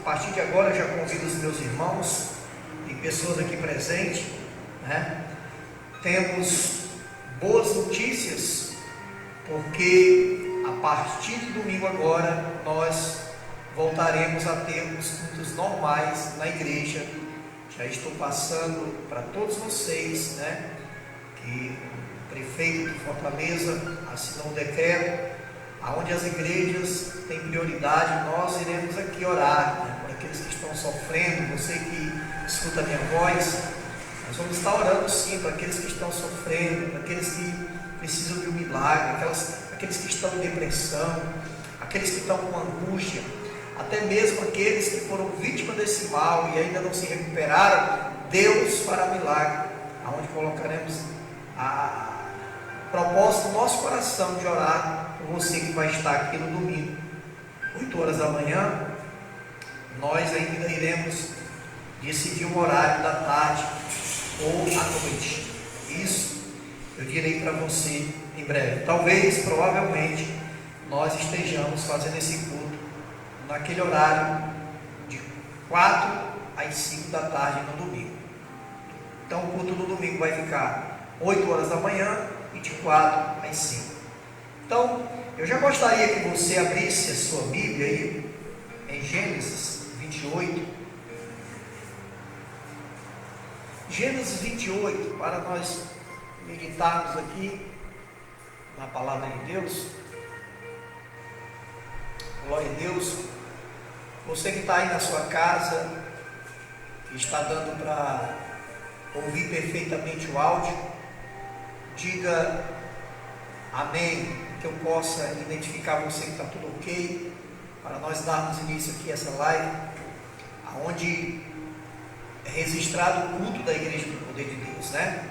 partir de agora eu já convido os meus irmãos e pessoas aqui presentes, né? Temos boas notícias, porque a partir de domingo agora nós voltaremos a termos cultos normais na igreja. Já estou passando para todos vocês, né, que o prefeito de Fortaleza assinou um decreto aonde as igrejas têm prioridade. Nós iremos aqui orar, né, por aqueles que estão sofrendo. Você que escuta a minha voz, nós vamos estar orando sim para aqueles que estão sofrendo, para aqueles que precisam de um milagre, aqueles que estão em depressão, aqueles que estão com angústia, até mesmo aqueles que foram vítimas desse mal e ainda não se recuperaram. Deus fará milagre, aonde colocaremos a proposta no nosso coração de orar por você que vai estar aqui no domingo, 8 horas da manhã. Nós ainda iremos decidir um horário da tarde ou à noite. Isso eu direi para você em breve. Talvez, provavelmente, nós estejamos fazendo esse culto naquele horário de 4 às 5 da tarde no domingo. Então o culto no domingo vai ficar 8 horas da manhã e de 4 às 5. Então eu já gostaria que você abrisse a sua Bíblia aí em Gênesis 28. Gênesis 28, para nós meditarmos aqui na palavra de Deus. Glória a Deus. Você que está aí na sua casa, que está dando para ouvir perfeitamente o áudio, diga amém, que eu possa identificar você que está tudo ok, para nós darmos início aqui a essa live, onde é registrado o culto da Igreja do Poder de Deus, né?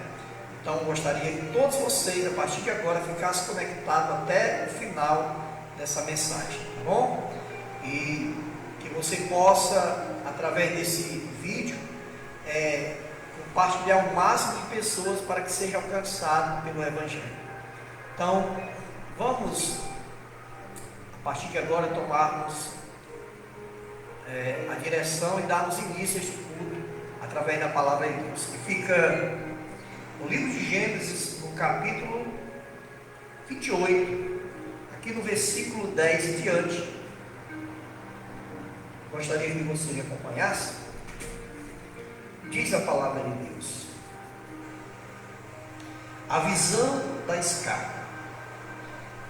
Então eu gostaria que todos vocês, a partir de agora, ficassem conectados até o final dessa mensagem, tá bom? E que você possa, através desse vídeo, compartilhar o máximo de pessoas para que seja alcançado pelo Evangelho. Então, vamos, a partir de agora, tomarmos a direção e darmos início a este culto através da palavra de Deus, que fica no livro de Gênesis, no capítulo 28, aqui no versículo 10 em diante. Gostaria que você me acompanhasse. Diz a palavra de Deus: a visão da escada.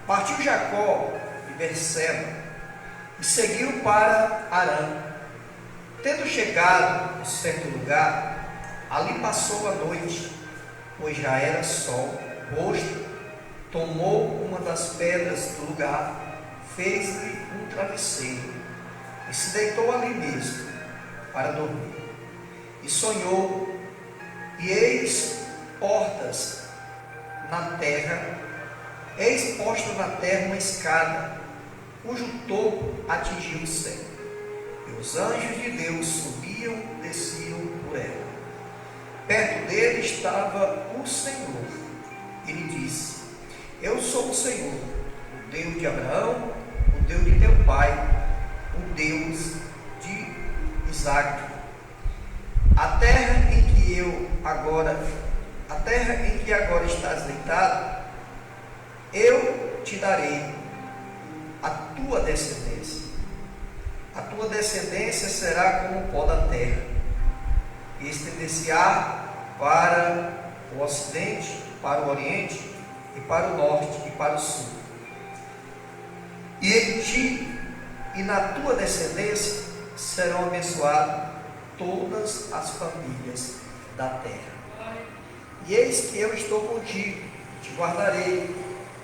Partiu Jacó de Berseba e seguiu para Harã. Tendo chegado a certo lugar, ali passou a noite, pois já era sol posto. Tomou uma das pedras do lugar, fez-lhe um travesseiro e se deitou ali mesmo para dormir. E sonhou, e eis portas na terra, eis posta na terra uma escada, cujo topo atingia o céu. E os anjos de Deus subiam e desciam por ela. Perto dele estava o Senhor. Ele disse: eu sou o Senhor, o Deus de Abraão, o Deus de teu pai, o Deus de Isaque. A terra em que agora estás deitado, eu te darei a tua descendência. A tua descendência será como o pó da terra, e estender-se-á para o ocidente, para o oriente, e para o norte e para o sul. E em ti e na tua descendência serão abençoadas todas as famílias da terra. E eis que eu estou contigo, e te guardarei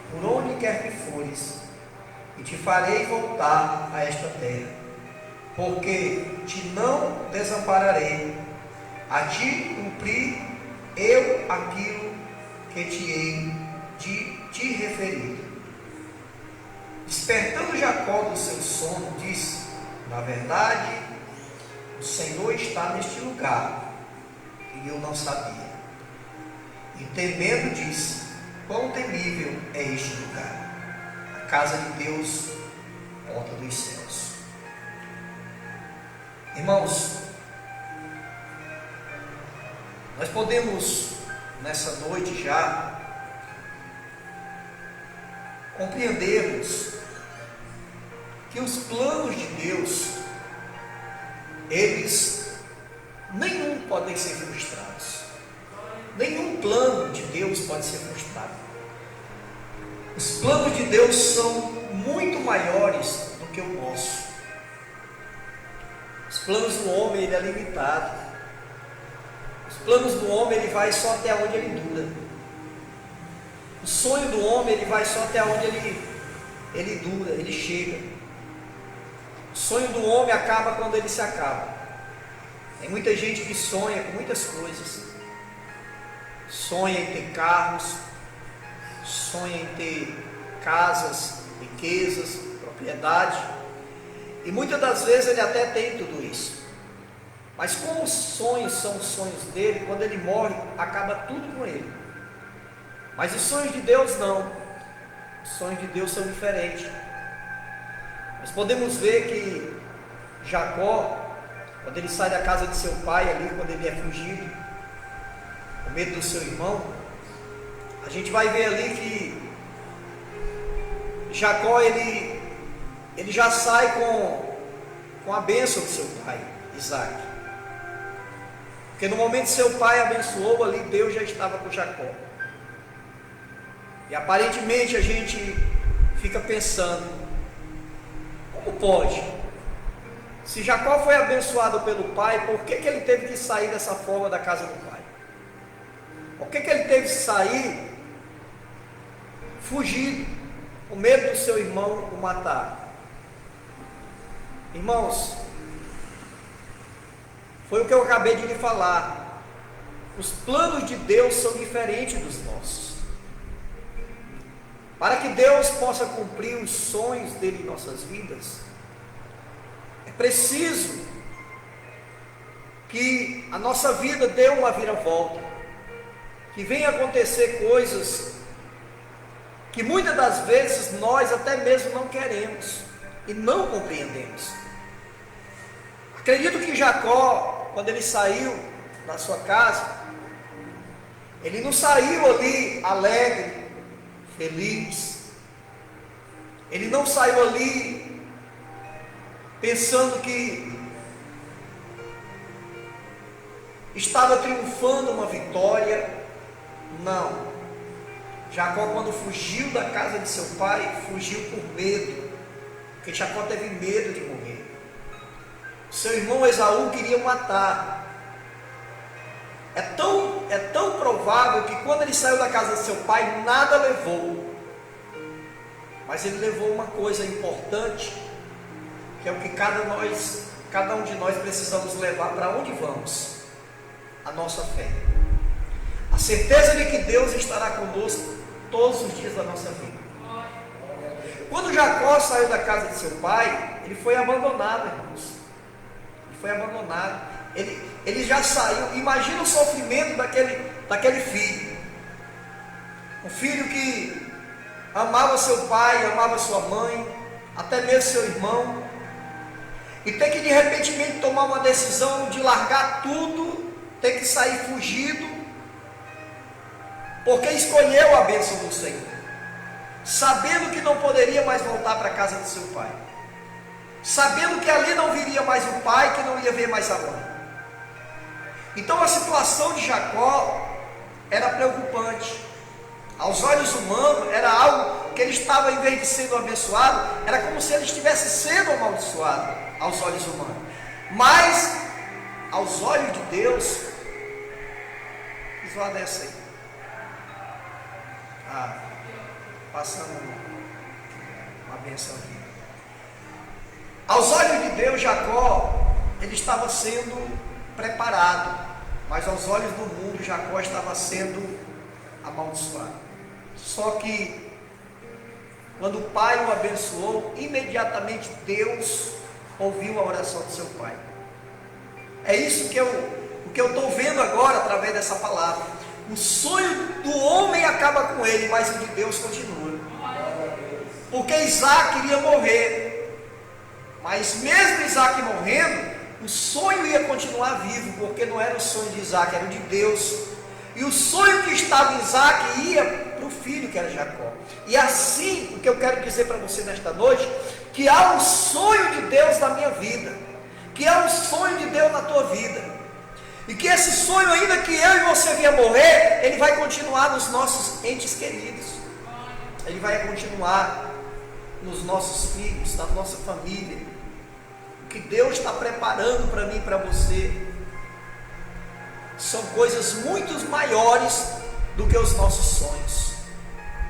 por onde quer que fores, e te farei voltar a esta terra, porque te não desampararei, a ti cumpri eu aquilo que te hei de te referir. Despertando Jacó do seu sono, disse: na verdade, o Senhor está neste lugar, e eu não sabia. E temendo disse: quão temível é este lugar, a casa de Deus, porta dos céus. Irmãos, nós podemos nessa noite já compreendermos que os planos de Deus, eles nenhum podem ser frustrados. Nenhum plano de Deus pode ser frustrado. Os planos de Deus são muito maiores do que o nosso. Os planos do homem, ele é limitado. Os planos do homem, ele vai só até onde ele dura. O sonho do homem, ele vai só até onde ele dura, ele chega. O sonho do homem acaba quando ele se acaba. Tem muita gente que sonha com muitas coisas. Sonha em ter carros, sonha em ter casas, riquezas, propriedade. E muitas das vezes ele até tem tudo isso. Mas como os sonhos são os sonhos dele, quando ele morre, acaba tudo com ele. Mas os sonhos de Deus não. Os sonhos de Deus são diferentes. Nós podemos ver que Jacó, quando ele sai da casa de seu pai ali, quando ele é fugido, com medo do seu irmão, a gente vai ver ali que Jacó, ele já sai com a bênção do seu pai, Isaac. Porque no momento que seu pai abençoou ali, Deus já estava com Jacó. E aparentemente a gente fica pensando, como pode? Se Jacó foi abençoado pelo pai, por que ele teve que sair dessa forma da casa do pai? Por que ele teve que sair fugido, com medo do seu irmão o matar? Irmãos, foi o que eu acabei de lhe falar. Os planos de Deus são diferentes dos nossos. Para que Deus possa cumprir os sonhos dele em nossas vidas, é preciso que a nossa vida dê uma viravolta, que venha acontecer coisas que muitas das vezes nós até mesmo não queremos e não compreendemos. Acredito que Jacó, quando ele saiu da sua casa, ele não saiu ali alegre, feliz. Ele não saiu ali pensando que estava triunfando uma vitória. Não. Jacó, quando fugiu da casa de seu pai, fugiu por medo, porque Jacó teve medo de morrer. Seu irmão Esaú queria matar. É tão provável que quando ele saiu da casa de seu pai, nada levou. Mas ele levou uma coisa importante, que é o que cada um de nós precisamos levar para onde vamos: a nossa fé. A certeza de que Deus estará conosco todos os dias da nossa vida. Quando Jacó saiu da casa de seu pai, ele foi abandonado, irmãos. Ele foi abandonado. Ele já saiu. Imagina o sofrimento daquele filho. Um filho que amava seu pai, amava sua mãe, até mesmo seu irmão, e ter que de repente tomar uma decisão de largar tudo, ter que sair fugido, porque escolheu a bênção do Senhor, sabendo que não poderia mais voltar para a casa de seu pai, sabendo que ali não viria mais o pai, que não ia ver mais a mãe. Então a situação de Jacó era preocupante. Aos olhos humanos era algo que ele estava, em vez de sendo abençoado, era como se ele estivesse sendo amaldiçoado aos olhos humanos. Mas aos olhos de Deus, visual dessa aí. Passando uma benção aqui. Aos olhos de Deus, Jacó, ele estava sendo preparado, mas aos olhos do mundo, Jacó estava sendo amaldiçoado. Só que quando o pai o abençoou, imediatamente Deus ouviu a oração do seu pai. É isso que eu estou vendo agora através dessa palavra. O sonho do homem acaba com ele, mas o de Deus continua. Porque Isaac iria morrer, mas mesmo Isaac morrendo, o sonho ia continuar vivo, porque não era o sonho de Isaac, era o de Deus. E o sonho que estava em Isaac ia para o filho, que era Jacó. E assim, o que eu quero dizer para você nesta noite, que há um sonho de Deus na minha vida, que há um sonho de Deus na tua vida, e que esse sonho, ainda que eu e você venha morrer, ele vai continuar nos nossos entes queridos, ele vai continuar nos nossos filhos, na nossa família. O que Deus está preparando para mim e para você são coisas muito maiores do que os nossos sonhos,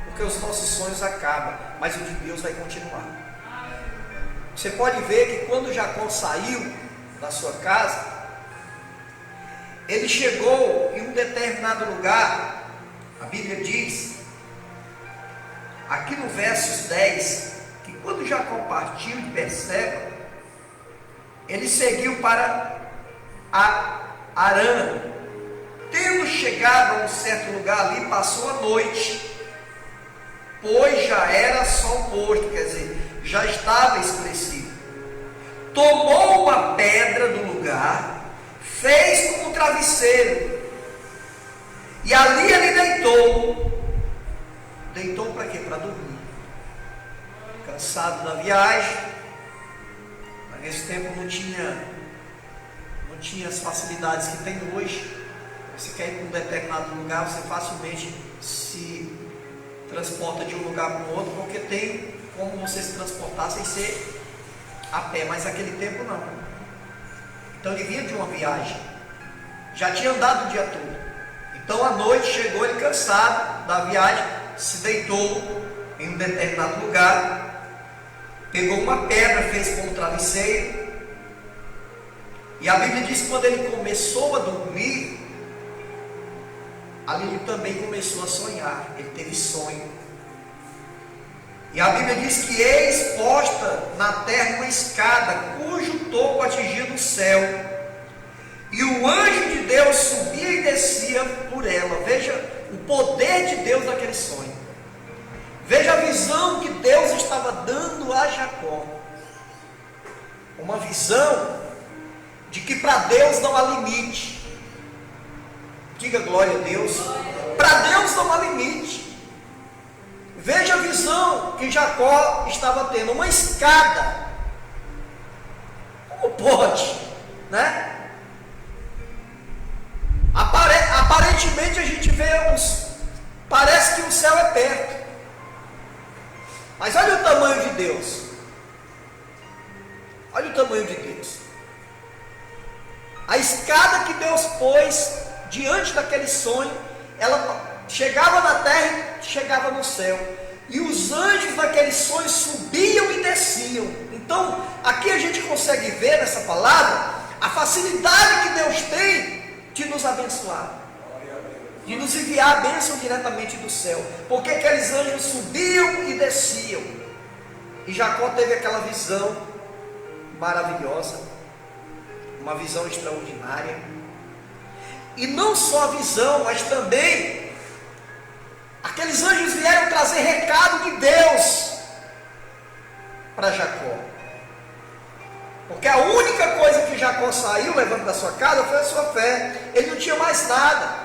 porque os nossos sonhos acabam, mas o de Deus vai continuar. Você pode ver que quando Jacó saiu da sua casa, ele chegou em um determinado lugar. A Bíblia diz, aqui no versos 10, que quando Jacó partiu de Berseba, ele seguiu para Harã. Tendo chegado a um certo lugar ali, passou a noite, pois já era sol posto, quer dizer, já estava escurecido. Tomou uma pedra do lugar, fez como um travesseiro, e ali ele deitou. Deitou para quê? Para dormir. Cansado da viagem, mas nesse tempo não tinha as facilidades que tem hoje. Você quer ir para um determinado lugar, você facilmente se transporta de um lugar para o outro, porque tem como você se transportar sem ser a pé, mas naquele tempo não. Então ele vinha de uma viagem, já tinha andado o dia todo. Então à noite chegou ele cansado da viagem, se deitou em um determinado lugar, pegou uma pedra, fez como travesseiro, e a Bíblia diz que quando ele começou a dormir, ali ele também começou a sonhar, ele teve sonho. E a Bíblia diz que eis posta na terra uma escada, cujo topo atingia do céu, e o anjo de Deus subia e descia por ela. Veja o poder de Deus naquele sonho. Veja a visão que Deus estava dando a Jacó. Uma visão de que para Deus não há limite. Diga glória a Deus. Para Deus não há limite. Veja a visão que Jacó estava tendo. Uma escada. Como pode? Né? Aparentemente a gente vê parece que o céu é perto. Mas olha o tamanho de Deus. Olha o tamanho de Deus. A escada que Deus pôs diante daquele sonho, ela chegava na terra e chegava no céu. E os anjos daquele sonho subiam e desciam. Então, aqui a gente consegue ver nessa palavra a facilidade que Deus tem de nos abençoar, de nos enviar a bênção diretamente do céu, porque aqueles anjos subiam e desciam. E Jacó teve aquela visão maravilhosa, uma visão extraordinária. E não só a visão, mas também aqueles anjos vieram trazer recado de Deus para Jacó. Porque a única coisa que Jacó saiu levando da sua casa foi a sua fé. Ele não tinha mais nada.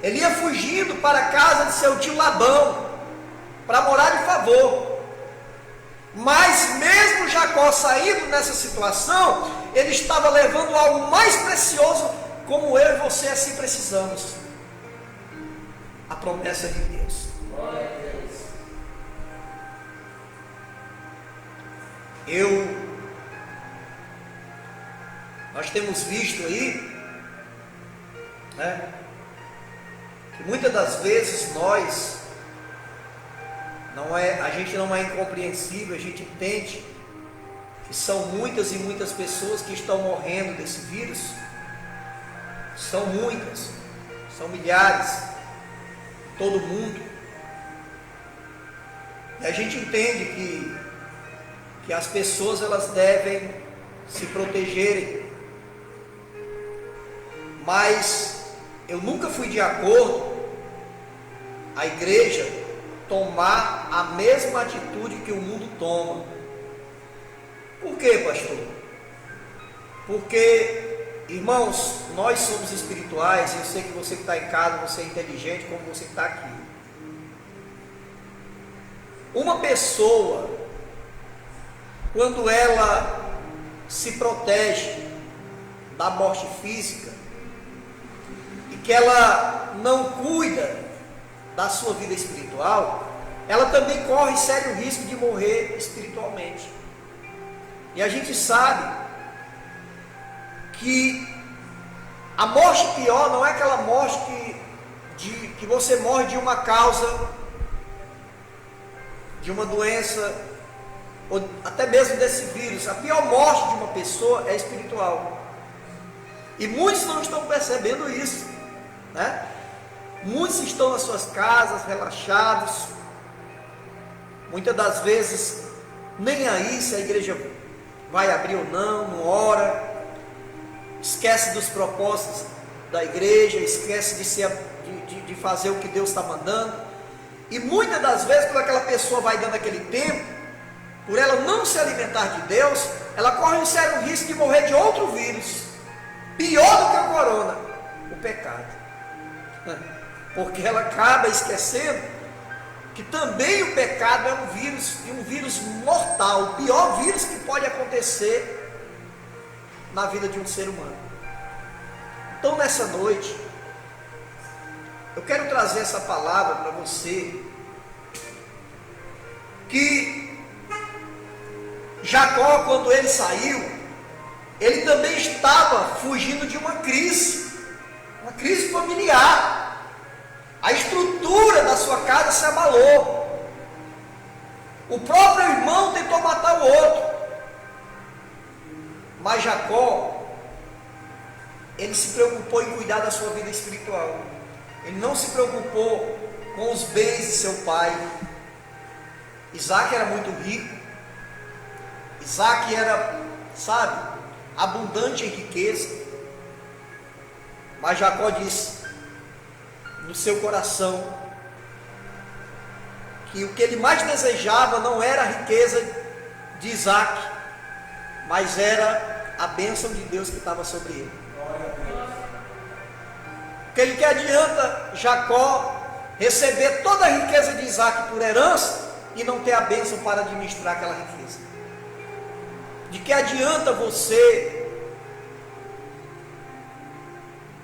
Ele ia fugindo para a casa de seu tio Labão, para morar de favor. Mas mesmo Jacó saindo nessa situação, ele estava levando algo mais precioso, como eu e você assim precisamos: a promessa de Deus. Glória a Deus. Nós temos visto aí, né, que muitas das vezes a gente não é incompreensível, a gente entende que são muitas e muitas pessoas que estão morrendo desse vírus. São muitas, são milhares, todo mundo. E a gente entende que as pessoas elas devem se protegerem. Mas eu nunca fui de acordo a igreja tomar a mesma atitude que o mundo toma. Por quê, pastor? Porque, irmãos, nós somos espirituais. Eu sei que você que está em casa, você é inteligente como você está aqui. Uma pessoa, quando ela se protege da morte física e que ela não cuida da sua vida espiritual, ela também corre sério risco de morrer espiritualmente. E a gente sabe que a morte pior não é aquela morte que você morre de uma causa, de uma doença, ou até mesmo desse vírus. A pior morte de uma pessoa é espiritual. E muitos não estão percebendo isso, né? Muitos estão nas suas casas, relaxados, muitas das vezes nem aí se a igreja vai abrir ou não ora, esquece dos propósitos da igreja, esquece de fazer o que Deus está mandando. E muitas das vezes, quando aquela pessoa vai dando aquele tempo, por ela não se alimentar de Deus, ela corre um sério risco de morrer de outro vírus, pior do que o corona, o pecado. Porque ela acaba esquecendo que também o pecado é um vírus, e um vírus mortal, o pior vírus que pode acontecer na vida de um ser humano. Então, nessa noite, eu quero trazer essa palavra para você, que Jacó, quando ele saiu, ele também estava fugindo de uma crise familiar. A estrutura da sua casa se abalou. O próprio irmão tentou matar o outro. Mas Jacó, ele se preocupou em cuidar da sua vida espiritual. Ele não se preocupou com os bens de seu pai. Isaac era muito rico. Isaac era, abundante em riqueza. Mas Jacó disse no seu coração que o que ele mais desejava não era a riqueza de Isaac, mas era a bênção de Deus que estava sobre ele. Porque que adianta Jacó receber toda a riqueza de Isaac por herança e não ter a bênção para administrar aquela riqueza? De que adianta você,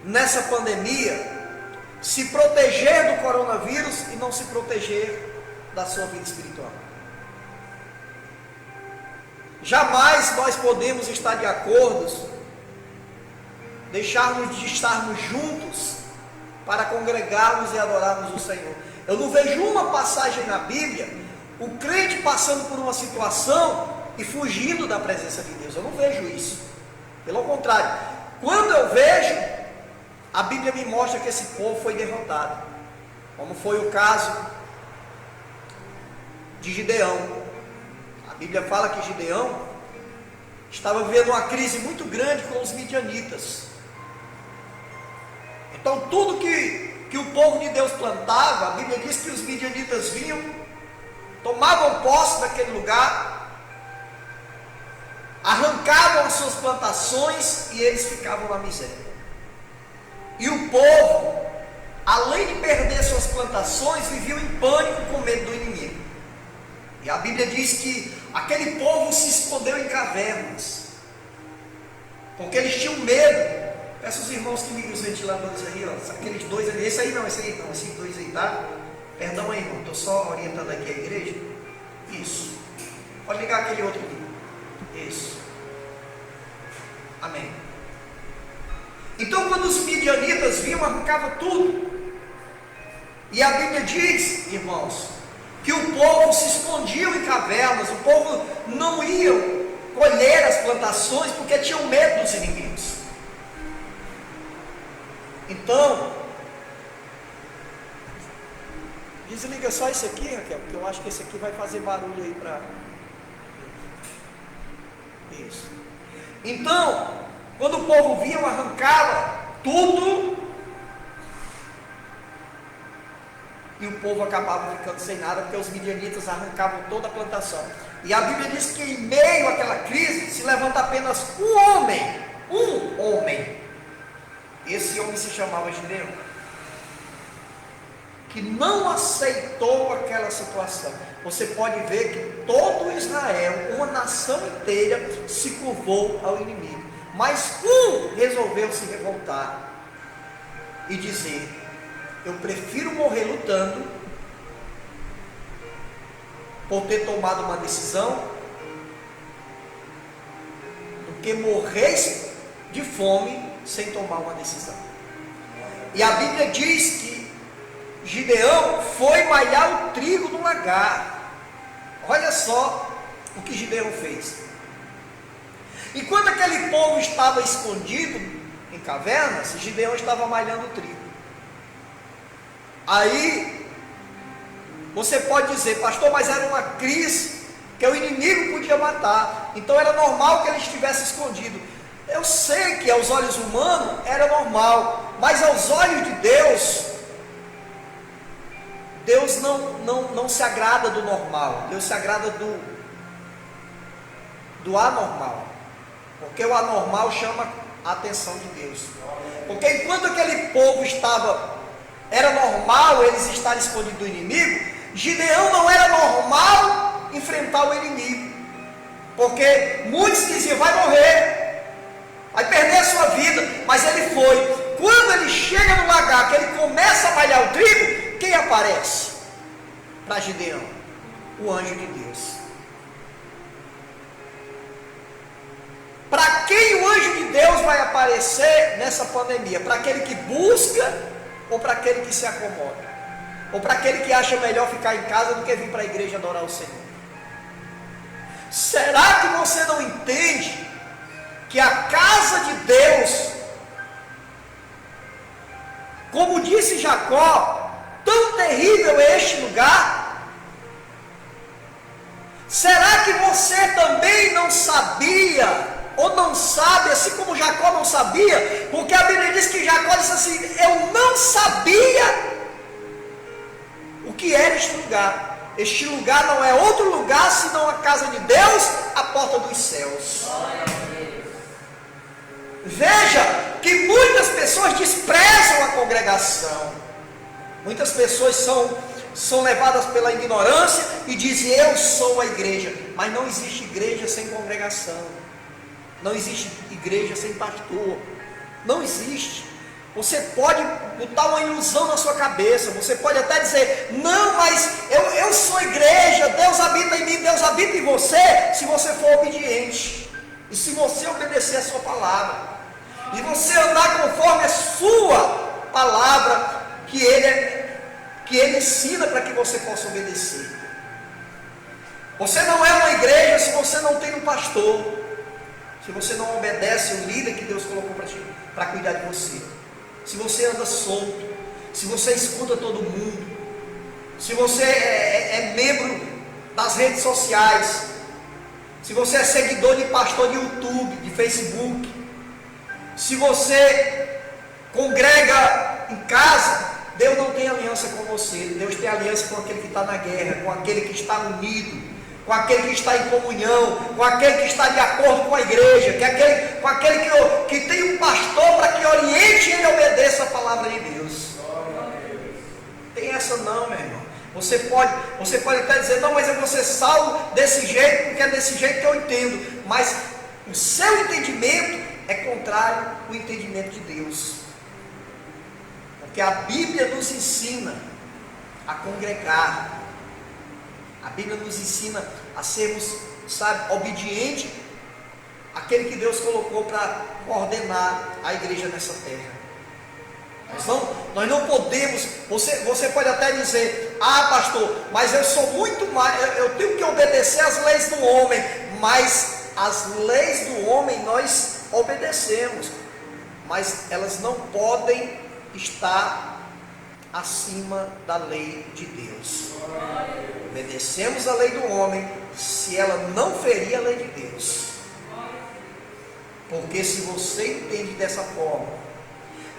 nessa pandemia, se proteger do coronavírus e não se proteger da sua vida espiritual? Jamais nós podemos estar de acordo, deixarmos de estarmos juntos para congregarmos e adorarmos o Senhor. Eu não vejo uma passagem na Bíblia, o crente passando por uma situação e fugindo da presença de Deus. Eu não vejo isso. Pelo contrário, quando eu vejo, a Bíblia me mostra que esse povo foi derrotado, como foi o caso de Gideão. A Bíblia fala que Gideão estava vivendo uma crise muito grande com os midianitas. Então tudo que o povo de Deus plantava, a Bíblia diz que os midianitas vinham, tomavam posse daquele lugar, arrancavam as suas plantações e eles ficavam na miséria. E o povo, além de perder suas plantações, viviam em pânico com medo do inimigo. E a Bíblia diz que aquele povo se escondeu em cavernas, porque eles tinham medo. Peço os irmãos que ligam os ventiladores aí, ó, aqueles dois ali, esse aí não, esses dois aí, tá? Perdão aí, irmão, estou só orientando aqui a igreja. Isso. Pode ligar aquele outro ali. Isso. Amém. Então, quando os midianitas vinham, arrancavam tudo. E a Bíblia diz, irmãos, que o povo se escondia em cavernas, o povo não ia colher as plantações porque tinham medo dos inimigos. Então, desliga só esse aqui, Raquel, porque eu acho que esse aqui vai fazer barulho aí para... Isso. Então, quando o povo vinha, arrancava tudo, e o povo acabava ficando sem nada, porque os midianitas arrancavam toda a plantação. E a Bíblia diz que em meio àquela crise, se levanta apenas um homem homem, esse homem se chamava Gideão, que não aceitou aquela situação. Você pode ver que todo Israel, uma nação inteira, se curvou ao inimigo, mas um resolveu se revoltar e dizer: eu prefiro morrer lutando, por ter tomado uma decisão, do que morrer de fome sem tomar uma decisão. E a Bíblia diz que Gideão foi malhar o trigo no lagar. Olha só o que Gideão fez. Enquanto aquele povo estava escondido em cavernas, Gideão estava malhando o trigo. Aí você pode dizer: pastor, mas era uma crise que o inimigo podia matar, então era normal que ele estivesse escondido. Eu sei que aos olhos humanos era normal, mas aos olhos de Deus, Deus não se agrada do normal, Deus se agrada do anormal, porque o anormal chama a atenção de Deus. Porque enquanto aquele povo era normal eles estarem escondidos do inimigo, Gideão não era normal enfrentar o inimigo, porque muitos diziam: vai morrer, vai perder a sua vida, mas ele foi. Quando ele chega no lagar, que ele começa a malhar o trigo, quem aparece para Gideão? O anjo de Deus. Para quem o anjo de Deus vai aparecer nessa pandemia? Para aquele que busca ou para aquele que se acomoda? Ou para aquele que acha melhor ficar em casa do que vir para a igreja adorar o Senhor? Será que você não entende que a casa de Deus, como disse Jacó, tão terrível é este lugar? Será que você também não sabia, ou não sabe, assim como Jacó não sabia? Porque a Bíblia diz que Jacó disse assim: eu não sabia o que era este lugar. Este lugar não é outro lugar senão a casa de Deus, a porta dos céus. Veja que muitas pessoas desprezam a congregação. Muitas pessoas são levadas pela ignorância e dizem: eu sou a igreja. Mas não existe igreja sem congregação. Não existe igreja sem pastor. Não existe. Você pode botar uma ilusão na sua cabeça. Você pode até dizer: não, mas eu sou igreja, Deus habita em mim, Deus habita em você, se você for obediente, e se você obedecer a sua palavra, e você andar conforme a sua palavra, que Ele ensina para que você possa obedecer. Você não é uma igreja se você não tem um pastor, se você não obedece o líder que Deus colocou para cuidar de você, se você anda solto, se você escuta todo mundo, se você é membro das redes sociais, se você é seguidor de pastor de YouTube, de Facebook, se você congrega em casa, Deus não tem aliança com você. Deus tem aliança com aquele que está na guerra, com aquele que está unido, com aquele que está em comunhão, com aquele que está de acordo com a igreja, com aquele que tem um pastor para que oriente e ele obedeça a palavra de Deus. Tem essa não, meu irmão. Você pode até dizer: não, mas eu vou ser salvo desse jeito, porque é desse jeito que eu entendo. Mas o seu entendimento é contrário ao entendimento de Deus. Porque a Bíblia nos ensina a congregar. A Bíblia nos ensina a sermos, obedientes àquele que Deus colocou para ordenar a igreja nessa terra. Nós não podemos. Você pode até dizer: ah, pastor, mas eu sou muito mais, eu tenho que obedecer às leis do homem. Mas as leis do homem nós obedecemos, mas elas não podem estar acima da lei de Deus. Obedecemos a lei do homem se ela não ferir a lei de Deus. Porque se você entende dessa forma,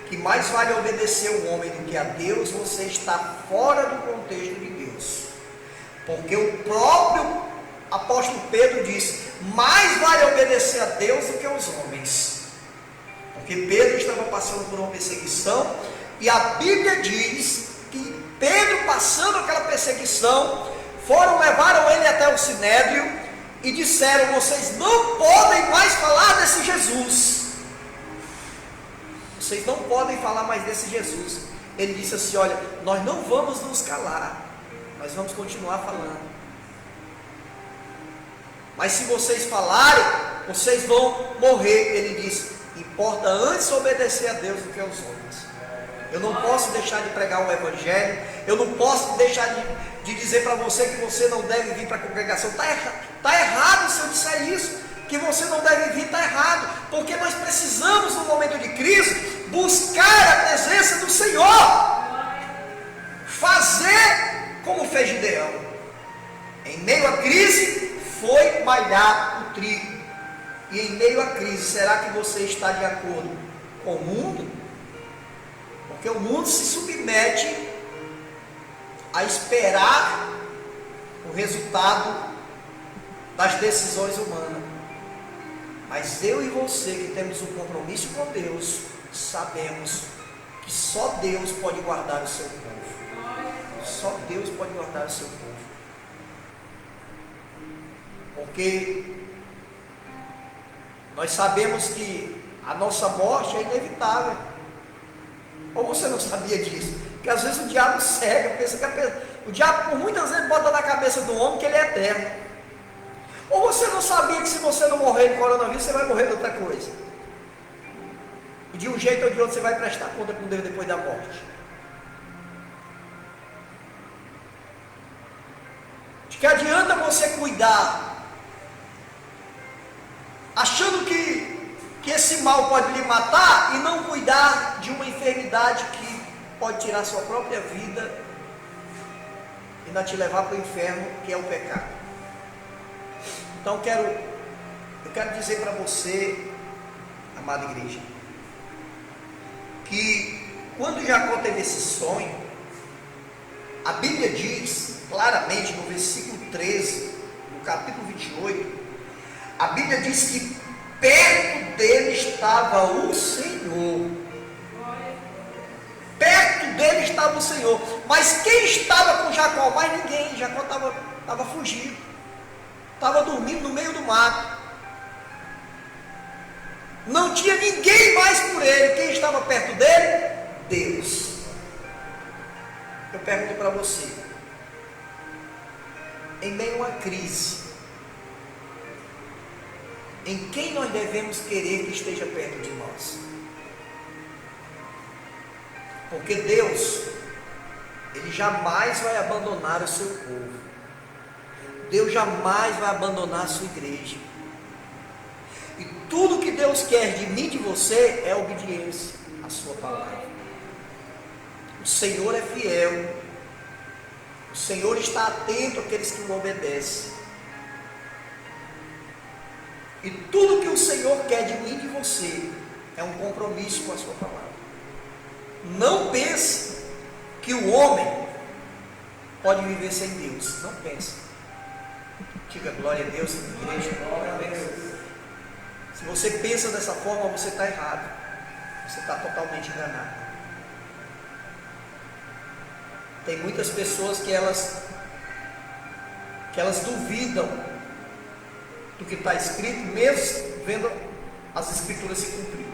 que mais vale obedecer o homem do que a Deus, você está fora do contexto de Deus. Porque o próprio apóstolo Pedro disse: mais vale obedecer a Deus do que aos homens. Porque Pedro estava passando por uma perseguição, e a Bíblia diz que Pedro, passando aquela perseguição, levaram ele até o Sinédrio e disseram: vocês não podem mais falar desse Jesus. Vocês não podem falar mais desse Jesus. Ele disse assim: olha, nós não vamos nos calar, nós vamos continuar falando. Mas se vocês falarem, vocês vão morrer. Ele disse: importa antes obedecer a Deus do que aos homens. Eu não posso deixar de pregar o Evangelho. Eu não posso deixar de dizer para você que você não deve vir para a congregação. Está errado se eu disser isso. Que você não deve vir, está errado. Porque nós precisamos, no momento de crise, buscar a presença do Senhor. Fazer como fez Gideão. Em meio à crise, foi malhar o trigo. E em meio à crise, será que você está de acordo com o mundo? Porque o mundo se submete a esperar o resultado das decisões humanas. Mas eu e você, que temos um compromisso com Deus, sabemos que só Deus pode guardar o seu povo. Só Deus pode guardar o seu povo. Porque nós sabemos que a nossa morte é inevitável. Ou você não sabia disso? Porque às vezes o diabo cega, pensa que o diabo por muitas vezes bota na cabeça do homem que ele é eterno. Ou você não sabia que se você não morrer de coronavírus, você vai morrer de outra coisa? E de um jeito ou de outro você vai prestar conta com Deus depois da morte. De que adianta você cuidar, achando que esse mal pode lhe matar, e não cuidar de uma enfermidade que pode tirar sua própria vida e ainda te levar para o inferno, que é o pecado. Então eu quero dizer para você, amada igreja, que quando Jacó teve esse sonho, a Bíblia diz claramente no versículo 13, no capítulo 28, a Bíblia diz que perto dele estava o Senhor. Perto dele estava o Senhor. Mas quem estava com Jacó? Mais ninguém. Jacó estava fugido. Estava dormindo no meio do mato. Não tinha ninguém mais por ele. Quem estava perto dele? Deus. Eu pergunto para você, em meio a uma crise, em quem nós devemos querer que esteja perto de nós? Porque Deus, Ele jamais vai abandonar o seu povo. Deus jamais vai abandonar a sua igreja. E tudo que Deus quer de mim e de você é obediência à sua palavra. O Senhor é fiel. O Senhor está atento àqueles que o obedecem. E tudo que o Senhor quer de mim e de você é um compromisso com a sua palavra. Não pense que o homem pode viver sem Deus. Não pense. Diga glória a Deus, igreja, glória a Deus. Se você pensa dessa forma, você está errado. Você está totalmente enganado. Tem muitas pessoas que elas duvidam do que está escrito, mesmo vendo as escrituras se cumprir.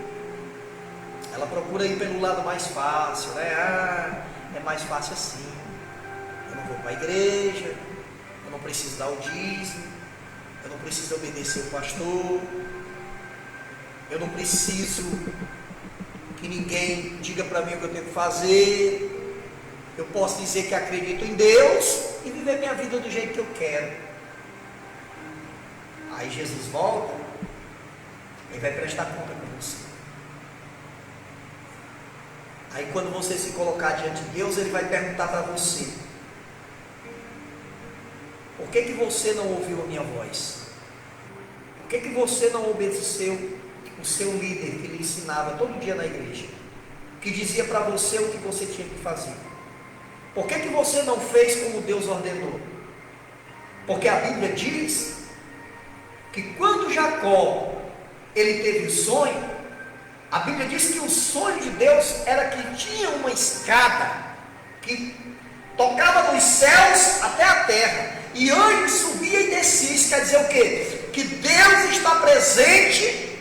Ela procura ir pelo lado mais fácil, né? É mais fácil assim. Eu não vou para a igreja, eu não preciso dar o dízimo, eu não preciso obedecer o pastor, eu não preciso que ninguém diga para mim o que eu tenho que fazer. Eu posso dizer que acredito em Deus e viver minha vida do jeito que eu quero. Aí Jesus volta, Ele vai prestar conta com você. Aí quando você se colocar diante de Deus, Ele vai perguntar para você: por que você não ouviu a minha voz? Por que você não obedeceu o seu líder que lhe ensinava todo dia na igreja? Que dizia para você o que você tinha que fazer? Por que você não fez como Deus ordenou? Porque a Bíblia diz que quando Jacó ele teve o sonho, A Bíblia diz que o sonho de Deus era que tinha uma escada que tocava dos céus até a terra, e anjos subia e descia. Isso quer dizer o quê? Que Deus está presente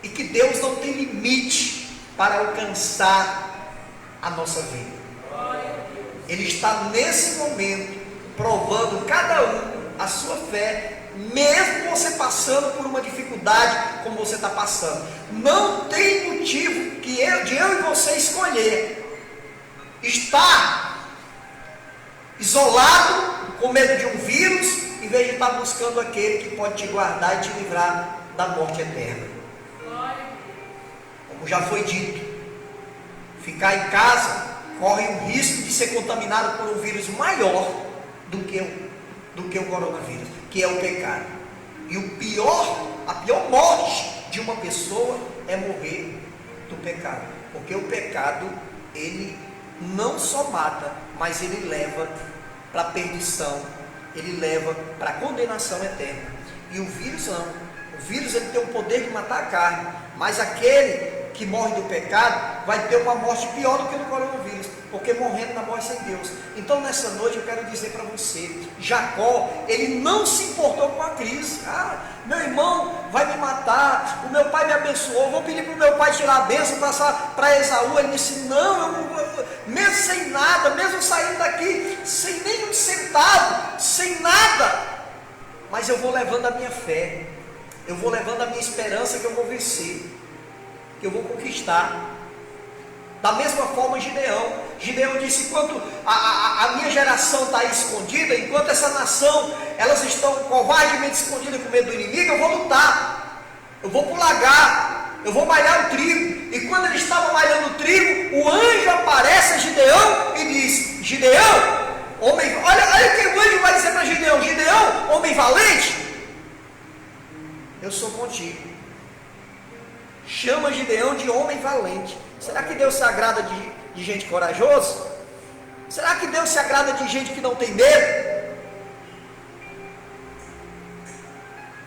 e que Deus não tem limite para alcançar a nossa vida. Ele está nesse momento provando cada um a sua fé, mesmo você passando por uma dificuldade como você está passando. Não tem motivo de eu e você escolher estar isolado, com medo de um vírus, em vez de estar buscando aquele que pode te guardar e te livrar da morte eterna. Como já foi dito, ficar em casa corre o risco de ser contaminado por um vírus maior do que o coronavírus, que é o pecado. E a pior morte de uma pessoa é morrer do pecado, porque o pecado, ele não só mata, mas ele leva para a perdição, ele leva para a condenação eterna. E o vírus não. O vírus, ele tem o poder de matar a carne, mas aquele que morre do pecado vai ter uma morte pior do que do coronavírus, porque morrendo na morte sem Deus. Então nessa noite eu quero dizer para você, Jacó, ele não se importou com a crise. Meu irmão vai me matar, o meu pai me abençoou, vou pedir para o meu pai tirar a bênção para Esaú. Ele disse, não, mesmo sem nada, mesmo saindo daqui sem nenhum centavo, sem nada, mas eu vou levando a minha fé, eu vou levando a minha esperança que eu vou vencer, que eu vou conquistar. Da mesma forma Gideão disse, enquanto a minha geração está aí escondida, enquanto essa nação, elas estão covardemente escondidas com medo do inimigo, eu vou lutar, eu vou para o lagar, eu vou malhar o trigo. E quando ele estava malhando o trigo, o anjo aparece a Gideão e diz, Gideão, homem, olha o que o anjo vai dizer para Gideão, Gideão, homem valente, eu sou contigo. Chama Gideão de homem valente. Será que Deus se agrada de gente corajosa? Será que Deus se agrada de gente que não tem medo?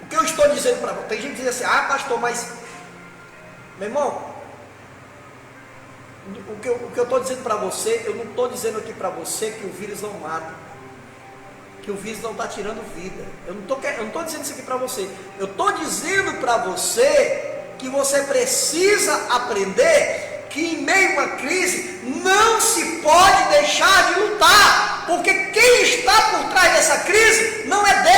O que eu estou dizendo para você? Tem gente que diz assim, pastor, mas meu irmão, o que eu estou dizendo para você, eu não estou dizendo aqui para você que o vírus não mata, que o vírus não está tirando vida. Eu não estou dizendo isso aqui para você. Eu estou dizendo para você que você precisa aprender que em meio a uma crise não se pode deixar de lutar, porque quem está por trás dessa crise não é Deus,